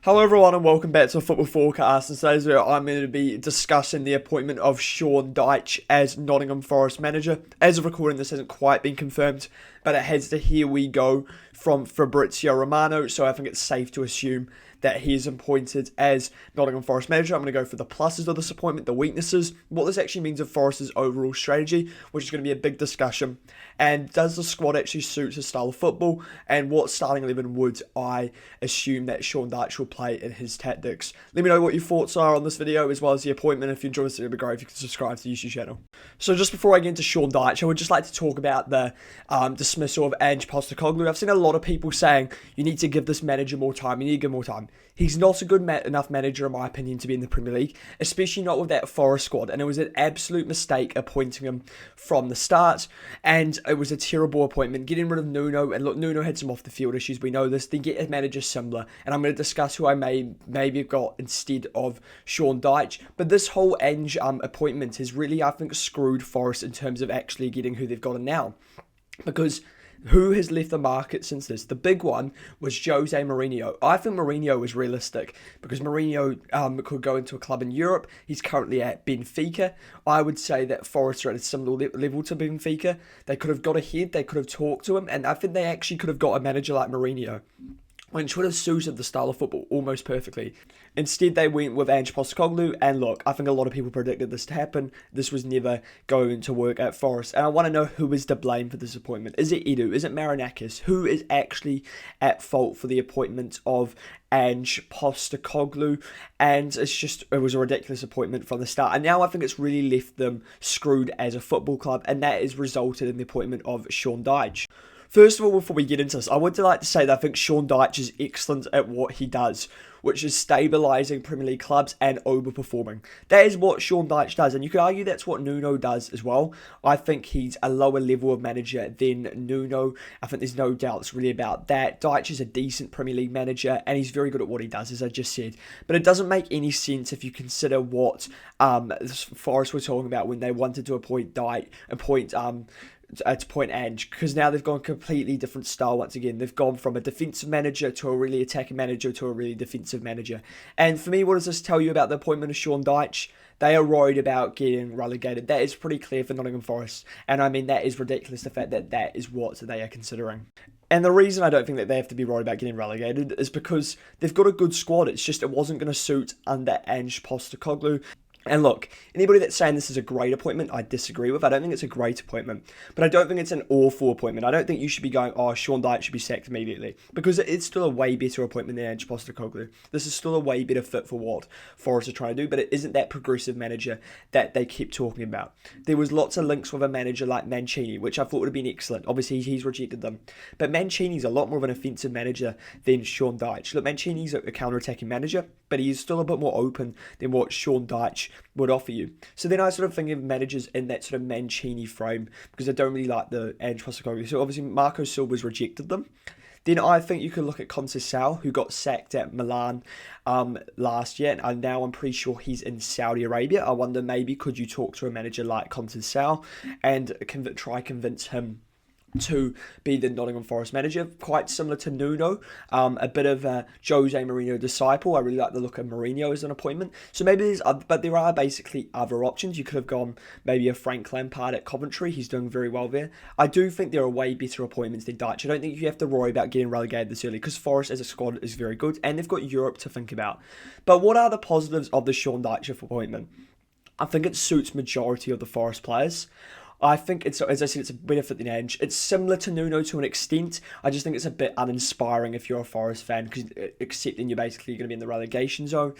Hello everyone and welcome back to a Football Forecast. And today's video I'm going to be discussing the appointment of SEAN DYCHE as Nottingham Forest manager. As of recording, this hasn't quite been confirmed, but it has the "here we go" from Fabrizio Romano, so I think it's safe to assume that he is appointed as Nottingham Forest manager. I'm going to go for the pluses of this appointment, the weaknesses, what this actually means of Forest's overall strategy, which is going to be a big discussion, and does the squad actually suit his style of football, and what starting 11 would I assume that SEAN DYCHE will play in his tactics. Let me know what your thoughts are on this video as well as the appointment. If you enjoyed this, it would be great if you could subscribe to the YouTube channel. So just before I get into SEAN DYCHE, I would just like to talk about the dismissal of Ange Postecoglou. I've seen a lot of people saying you need to give this manager more time, you need to give more time. He's not a good enough manager, in my opinion, to be in the Premier League, especially not with that Forest squad. And it was an absolute mistake appointing him from the start. And it was a terrible appointment. Getting rid of Nuno, and look, Nuno had some off-the-field issues. We know this. Then get a manager similar. And I'm going to discuss who I maybe have got instead of SEAN DYCHE. But this whole Ange appointment has really, I think, screwed Forest in terms of actually getting who they've got now. Because who has left the market since this? The big one was Jose Mourinho. I think Mourinho is realistic because Mourinho could go into a club in Europe. He's currently at Benfica. I would say that Forest are at a similar level to Benfica. They could have got ahead. They could have talked to him. And I think they actually could have got a manager like Mourinho, which would have suited the style of football almost perfectly. Instead, they went with Ange Postecoglou, and look, I think a lot of people predicted this to happen. This was never going to work at Forest, and I want to know who is to blame for this appointment. Is it Edu? Is it Marinakis? Who is actually at fault for the appointment of Ange Postecoglou? And it was a ridiculous appointment from the start, and now I think it's really left them screwed as a football club, and that has resulted in the appointment of SEAN DYCHE. First of all, before we get into this, I would like to say that I think SEAN DYCHE is excellent at what he does, which is stabilising Premier League clubs and overperforming. That is what SEAN DYCHE does, and you could argue that's what Nuno does as well. I think he's a lower level of manager than Nuno. I think there's no doubt it's really about that. Dyche is a decent Premier League manager, and he's very good at what he does, as I just said. But it doesn't make any sense if you consider what Forest were talking about when they wanted to appoint Ange, because now they've gone completely different style once again. They've gone from a defensive manager to a really attacking manager to a really defensive manager. And for me, what does this tell you about the appointment of SEAN DYCHE? They are worried about getting relegated. That is pretty clear for Nottingham Forest. And I mean, that is ridiculous, the fact that that is what they are considering. And the reason I don't think that they have to be worried about getting relegated is because they've got a good squad. It's just it wasn't going to suit under Ange Postecoglou. And look, anybody that's saying this is a great appointment, I disagree with. I don't think it's a great appointment, but I don't think it's an awful appointment. I don't think you should be going, oh, SEAN DYCHE should be sacked immediately, because it's still a way better appointment than Ange Postecoglou. This is still a way better fit for what Forest are trying to do, but it isn't that progressive manager that they keep talking about. There was lots of links with a manager like Mancini, which I thought would have been excellent. Obviously, he's rejected them, but Mancini's a lot more of an offensive manager than SEAN DYCHE. Look, Mancini's a counter-attacking manager, but he's still a bit more open than what SEAN DYCHE would offer you. So then I sort of think of managers in that sort of Mancini frame, because I don't really like the Ange Postecoglou. So obviously Marco Silva's rejected them. Then I think you could look at Conceição, who got sacked at Milan last year, and now I'm pretty sure he's in Saudi Arabia. I wonder, maybe could you talk to a manager like Conceição and try convince him to be the Nottingham Forest manager, quite similar to Nuno, a bit of a Jose Mourinho disciple. I really like the look of Mourinho as an appointment. So maybe there's other, but there are basically other options. You could have gone maybe a Frank Lampard at Coventry. He's doing very well there. I do think there are way better appointments than Dyche. I don't think you have to worry about getting relegated this early, because Forest as a squad is very good, and they've got Europe to think about. But what are the positives of the SEAN DYCHE appointment? I think it suits majority of the Forest players. I think it's, as I said, it's a benefit than Ange. It's similar to Nuno to an extent. I just think it's a bit uninspiring if you're a Forest fan, because accepting you're basically going to be in the relegation zone.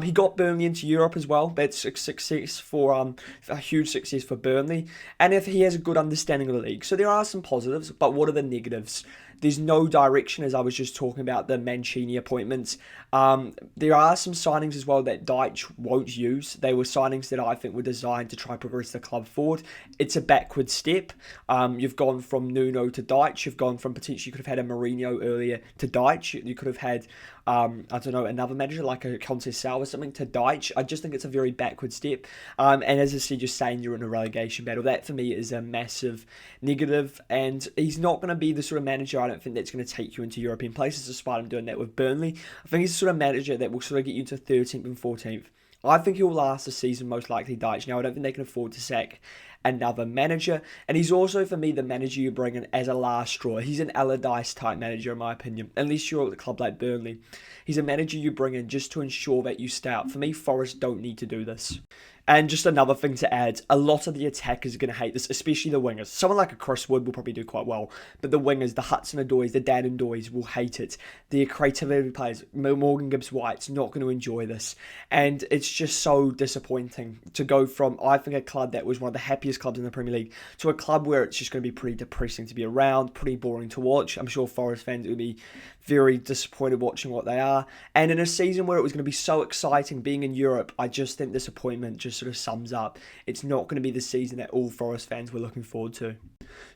He got Burnley into Europe as well. That's a huge success for Burnley. And if he has a good understanding of the league. So there are some positives, but what are the negatives? There's no direction, as I was just talking about the Mancini appointments. There are some signings as well that Dyche won't use. They were signings that I think were designed to try progress the club forward. It's a backward step. You've gone from Nuno to Dyche. You've gone from potentially, you could have had a Mourinho earlier to Dyche. You could have had I don't know, another manager like a Conceição or something to Dyche. I just think it's a very backward step. And as I said, just saying you're in a relegation battle, that for me is a massive negative. And he's not going to be the sort of manager, I don't think, that's going to take you into European places, despite him doing that with Burnley. I think he's the sort of manager that will sort of get you into 13th and 14th. I think he'll last the season, most likely, Dyche. Now, I don't think they can afford to sack another manager. And he's also, for me, the manager you bring in as a last straw. He's an Allardyce type manager, in my opinion. Unless you're at a club like Burnley. He's a manager you bring in just to ensure that you stay up. For me, Forest don't need to do this. And just another thing to add, a lot of the attackers are going to hate this, especially the wingers. Someone like a Chris Wood will probably do quite well, but the wingers, the Hudson-Odois, the Dan-Ndois will hate it. The creativity players, Morgan Gibbs-White's not going to enjoy this. And it's just so disappointing to go from, I think, a club that was one of the happiest clubs in the Premier League to a club where it's just going to be pretty depressing to be around, pretty boring to watch. I'm sure Forest fans will be very disappointed watching what they are. And in a season where it was going to be so exciting being in Europe, I just think disappointment just sort of sums up. It's not going to be the season that all Forest fans were looking forward to.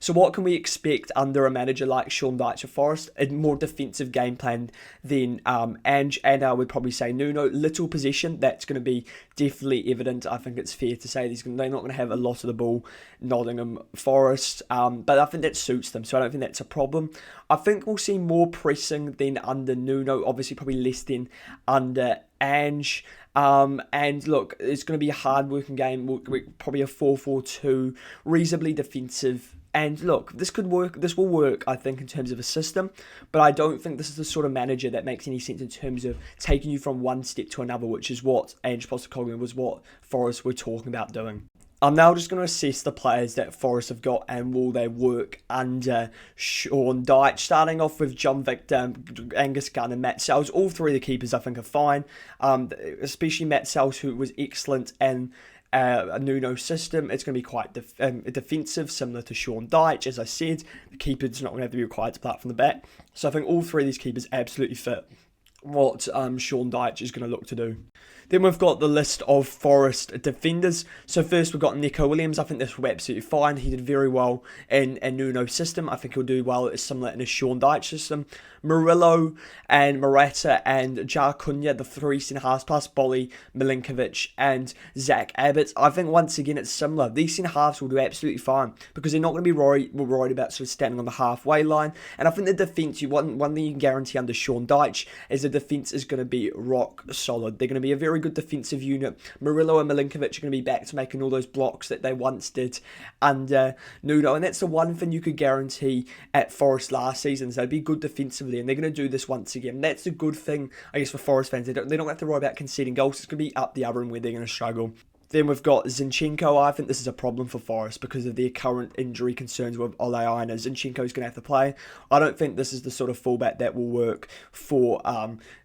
So what can we expect under a manager like Sean Dyche of Forest? A more defensive game plan than Ange, and I would probably say Nuno. Little possession, that's going to be definitely evident. I think it's fair to say they're not going to have a lot of the ball, Nottingham Forest, but I think that suits them, so I don't think that's a problem. I think we'll see more pressing than under Nuno, obviously probably less than under Ange. And look, it's going to be a hard-working game, probably a 4-4-2, reasonably defensive. And look, this could work. This will work, I think, in terms of a system. But I don't think this is the sort of manager that makes any sense in terms of taking you from one step to another, which is what Ange Postecoglou was what Forest were talking about doing. I'm now just going to assess the players that Forest have got and will they work under Sean Dyche. Starting off with John Victor, Angus Gunn and Matt Sells. All three of the keepers I think are fine, especially Matt Sells, who was excellent in a Nuno system. It's going to be quite defensive, similar to Sean Dyche. As I said, the keeper's not going to have to be required to play from the back. So I think all three of these keepers absolutely fit what Sean Dyche is going to look to do. Then we've got the list of Forest defenders. So first we've got Nico Williams. I think this will be absolutely fine. He did very well in a Nuno system. I think he'll do well. It's similar in a Sean Dyche system. Murillo and Morata and Jar Cunha, the three centre-halves, plus Bolly, Milinkovic and Zach Abbott. I think once again it's similar. These centre-halves will do absolutely fine because they're not going to be worried about sort of standing on the halfway line. And I think the defence, one thing you can guarantee under Sean Dyche is the defence is going to be rock solid. They're going to be a very good defensive unit. Murillo and Milinkovic are going to be back to making all those blocks that they once did under Nuno. And that's the one thing you could guarantee at Forest last season. So they'd be good defensively. And they're going to do this once again. That's a good thing, I guess, for Forest fans. They don't have to worry about conceding goals. It's going to be up the other end where they're going to struggle. Then we've got Zinchenko. I think this is a problem for Forest because of their current injury concerns with Ole Aina. Zinchenko's going to have to play. I don't think this is the sort of fullback that will work for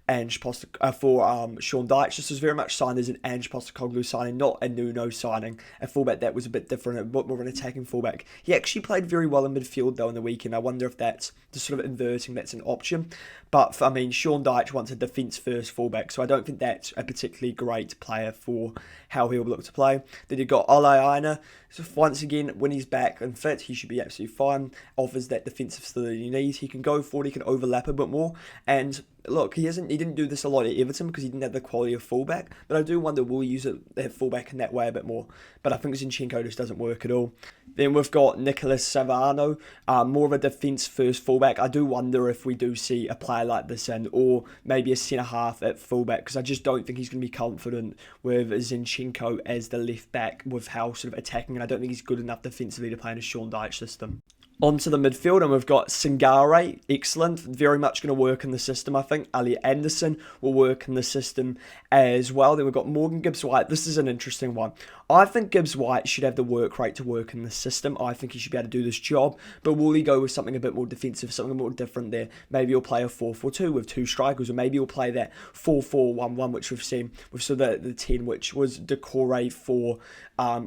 Ange Postecoglou, Sean Dyche. This was very much signed as an Ange Postecoglou signing, not a Nuno signing. A fullback that was a bit different, a bit more of an attacking fullback. He actually played very well in midfield though in the weekend. I wonder if that's the sort of inverting that's an option. But I mean, Sean Dyche wants a defence-first fullback, so I don't think that's a particularly great player for how he'll look to play. Then you've got Ole Aina. So once again, when he's back and fit, he should be absolutely fine. Offers that defensive stability he needs. He can go forward, he can overlap a bit more. And look, he didn't do this a lot at Everton because he didn't have the quality of fullback. But I do wonder, will he use that fullback in that way a bit more? But I think Zinchenko just doesn't work at all. Then we've got Nicolas Savano, more of a defence-first fullback. I do wonder if we do see a player like this in, or maybe a centre-half at fullback, because I just don't think he's going to be confident with Zinchenko as the left-back with how sort of attacking, and I don't think he's good enough defensively to play in a Sean Dyche system. Onto the midfield, and we've got Sangare, excellent, very much going to work in the system, I think. Elliot Anderson will work in the system as well. Then we've got Morgan Gibbs-White. This is an interesting one. I think Gibbs-White should have the work rate to work in the system. I think he should be able to do this job, but will he go with something a bit more defensive, something more different there? Maybe he'll play a 4-4-2 with two strikers, or maybe he'll play that 4-4-1-1, which we've seen with sort of the 10, which was decore for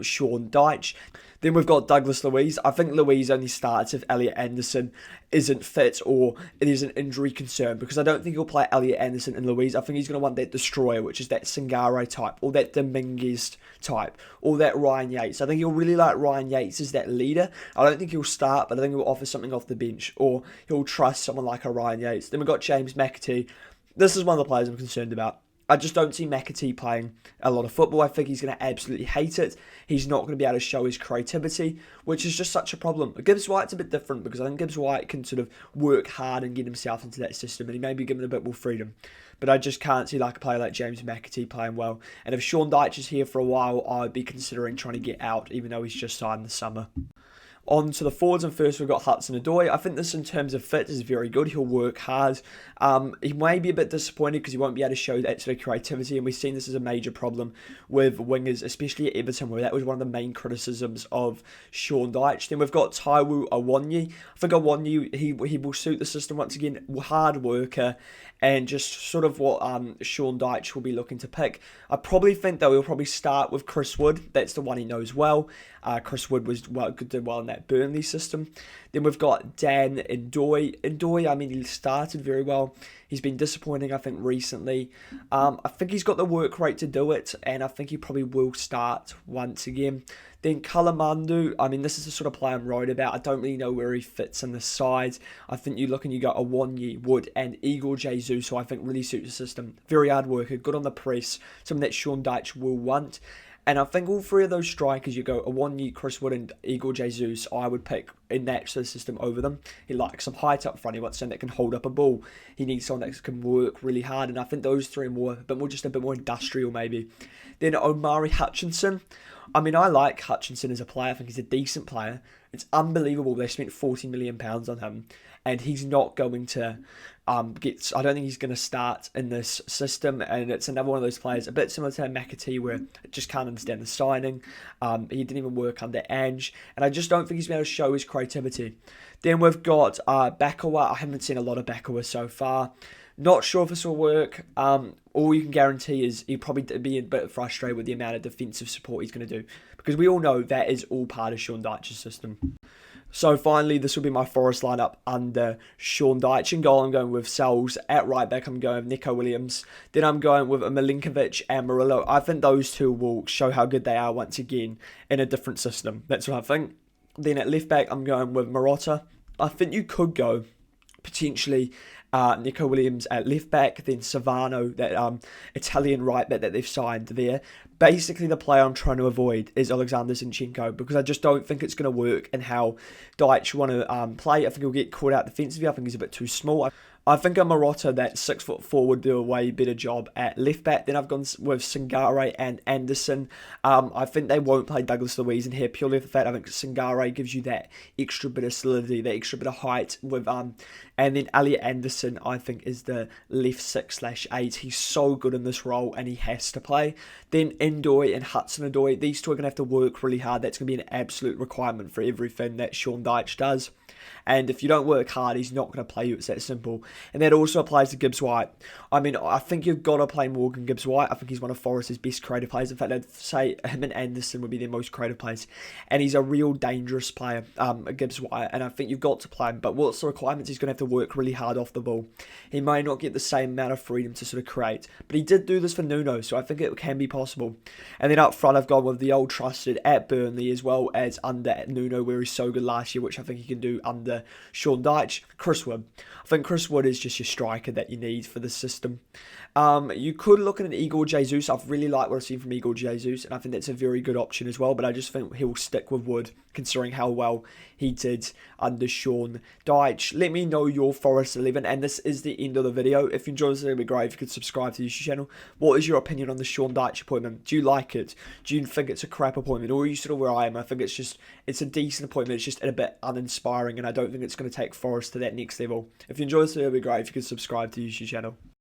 Sean Dyche. Then we've got Douglas Luiz. I think Luiz only starts if Elliot Anderson isn't fit or it is an injury concern, because I don't think he'll play Elliot Anderson and Luiz. I think he's going to want that destroyer, which is that Sangare type, or that Dominguez type, or that Ryan Yates. I think he'll really like Ryan Yates as that leader. I don't think he'll start, but I think he'll offer something off the bench, or he'll trust someone like a Ryan Yates. Then we've got James McAtee. This is one of the players I'm concerned about. I just don't see McAtee playing a lot of football. I think he's going to absolutely hate it. He's not going to be able to show his creativity, which is just such a problem. Gibbs White's a bit different because I think Gibbs White can sort of work hard and get himself into that system, and he may be given a bit more freedom. But I just can't see like a player like James McAtee playing well. And if Sean Dyche is here for a while, I'd be considering trying to get out, even though he's just signed this summer. On to the forwards, and first we've got Hudson-Odoi. I think this, in terms of fit, is very good. He'll work hard. He may be a bit disappointed because he won't be able to show that sort of creativity, and we've seen this as a major problem with wingers, especially at Everton, where that was one of the main criticisms of Sean Dyche. Then we've got Taiwo Awoniyi. I think Awoniyi, he will suit the system once again. Hard worker, and just sort of what Sean Dyche will be looking to pick. I probably think, though, he'll probably start with Chris Wood. That's the one he knows well. Chris Wood did well in that Burnley system. Then we've got Dan Ndoye. Ndoye, I mean, he started very well. He's been disappointing, I think, recently. I think he's got the work rate to do it, and I think he probably will start once again. Then Kalamandu, I mean, this is the sort of player I'm worried about. I don't really know where he fits in the side. I think you look and you go Awoniyi, Wood, and Igor Jesus, who I think really suits the system. Very hard worker, good on the press, something that Sean Dyche will want. And I think all three of those strikers, you go Awoniyi, Chris Wood, and Igor Jesus, I would pick in that sort of system over them. He likes some height up front. He wants someone that can hold up a ball. He needs someone that can work really hard. And I think those three are a bit more industrial, maybe. Then Omari Hutchinson. I mean, I like Hutchinson as a player. I think he's a decent player. It's unbelievable they spent £40 million on him, and he's not going to I don't think he's going to start in this system, and it's another one of those players, a bit similar to McAtee, where I just can't understand the signing. He didn't even work under Ange, and I just don't think he's been able to show his creativity. Then we've got Bakawa. I haven't seen a lot of Bakawa so far. Not sure if this will work. All you can guarantee is he'll probably be a bit frustrated with the amount of defensive support he's going to do, because we all know that is all part of Sean Dyche's system. So finally, this will be my Forest lineup under Sean Dyche. In goal, I'm going with Sells. At right back, I'm going with Nico Williams. Then I'm going with Milinkovic and Murillo. I think those two will show how good they are once again in a different system. That's what I think. Then at left back, I'm going with Marotta. I think you could go potentially Nico Williams at left back, then Savano, that Italian right back that they've signed there. Basically, the player I'm trying to avoid is Alexander Zinchenko, because I just don't think it's going to work in how Dyche want to play. I think he'll get caught out defensively. I think he's a bit too small. I think a Marotta, that 6'4", would do a way better job at left back. Then I've gone with Sangare and Anderson. I think they won't play Douglas Luiz in here purely for the fact I think Sangare gives you that extra bit of solidity, that extra bit of height with and then Elliot Anderson, I think, is the left 6/8. He's so good in this role, and he has to play. Then Ndoye and Hudson-Odoi, these two are going to have to work really hard. That's going to be an absolute requirement for everything that Sean Dyche does. And if you don't work hard, he's not going to play you. It's that simple. And that also applies to Gibbs White. I mean, I think you've got to play Morgan Gibbs White. I think he's one of Forest's best creative players. In fact, I'd say him and Anderson would be their most creative players. And he's a real dangerous player, Gibbs White. And I think you've got to play him. But what's the requirements? He's going to have to work really hard off the ball. He may not get the same amount of freedom to sort of create. But he did do this for Nuno, so I think it can be possible. And then up front, I've gone with the old trusted at Burnley, as well as under Nuno, where he's so good last year, which I think he can do under Sean Dyche. Chris Wood. I think Chris Wood is just your striker that you need for the system. You could look at an Igor Jesus. I've really liked what I've seen from Igor Jesus, and I think that's a very good option as well, but I just think he'll stick with Wood, considering how well he did under Sean Dyche. Let me know your Forest 11, and this is the end of the video. If you enjoyed this, it would be great if you could subscribe to the YouTube channel. What is your opinion on the Sean Dyche appointment? Do you like it? Do you think it's a crap appointment? Or are you sort of where I am? I think it's a decent appointment. It's just a bit uninspiring, and I don't think it's going to take Forest to that next level. If you enjoyed this video, it would be great if you could subscribe to the YouTube channel.